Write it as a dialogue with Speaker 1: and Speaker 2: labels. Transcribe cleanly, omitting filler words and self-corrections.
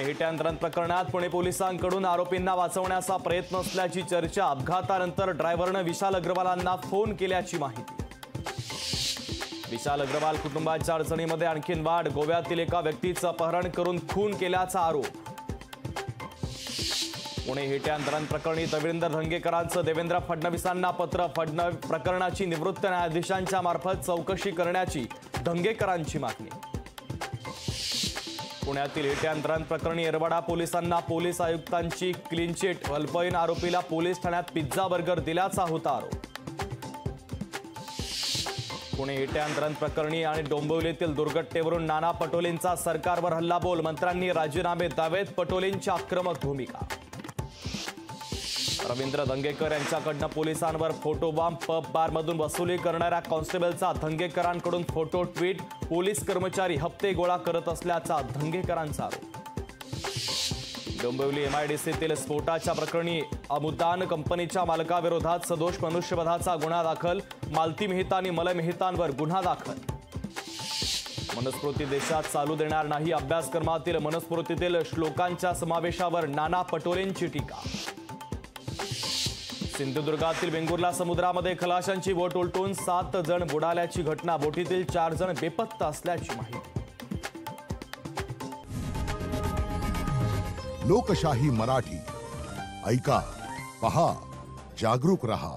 Speaker 1: Hit and run प्रकरणात पुणे पोलिसांकडून आरोपींना वाचवण्याचा प्रयत्न असल्याची चर्चा। अपघातानंतर ड्रायव्हरने विशाल अग्रवालांना फोन केल्याची माहिती। विशाल अग्रवाल कुटुंबाच्या अडचणीमध्ये आणखीन वाढ। गोव्यातील एका व्यक्तीचं अपहरण करून खून केल्याचा आरोप। पुणे हिट अँड रन प्रकरणी देवेंद्र धंगेकरांचं देवेंद्र फडणवीसांना पत्र। प्रकरणाची निवृत्त न्यायाधीशांच्या मार्फत चौकशी करण्याची धंगेकरांची मागणी। पुण्यातील हिट अँड रन प्रकरणी येरवडा पोलिसांना पोलीस आयुक्तांची क्लीन चिट। अल्पवयीन आरोपीला पोलीस ठाण्यात पिझ्झा बर्गर दिल्याचा होता आरोप। पुणे हिट अँड रन प्रकरणी आणि डोंबिवलीतील दुर्घटनेवरून नाना पटोलेंचा सरकारवर हल्लाबोल। मंत्र्यांनी राजीनामे द्यावेत, पटोलेंची आक्रमक भूमिका। रवींद्र धंगेकर यांच्याकडनं पोलिसांवर फोटोबॉम्ब। पब बारमधून वसुली करणाऱ्या कॉन्स्टेबलचा धंगेकरांकडून फोटो ट्विट। पोलीस कर्मचारी हप्ते गोळा करत असल्याचा धंगेकरांचा आरोप। डोंबिवली एमआयडीसीतील स्फोटाच्या प्रकरणी अमुदान कंपनीच्या मालकाविरोधात सदोष मनुष्यवधाचा गुन्हा दाखल। मालती मेहता आणि मलय मेहतांवर गुन्हा दाखल। मनुस्मृती देशात चालू देणार नाही। अभ्यासक्रमातील मनुस्मृतीतील श्लोकांच्या समावेशावर नाना पटोलेंची टीका। सिंधुदुर्गातील वेंगुर्ला समुद्रामध्ये खलाशांची बोट उलटून 7 जण बुडाल्याची घटना। बोटीतील 4 जण बेपत्ता असल्याची माहिती।
Speaker 2: लोकशाही मराठी ऐका, पहा, जागरूक रहा।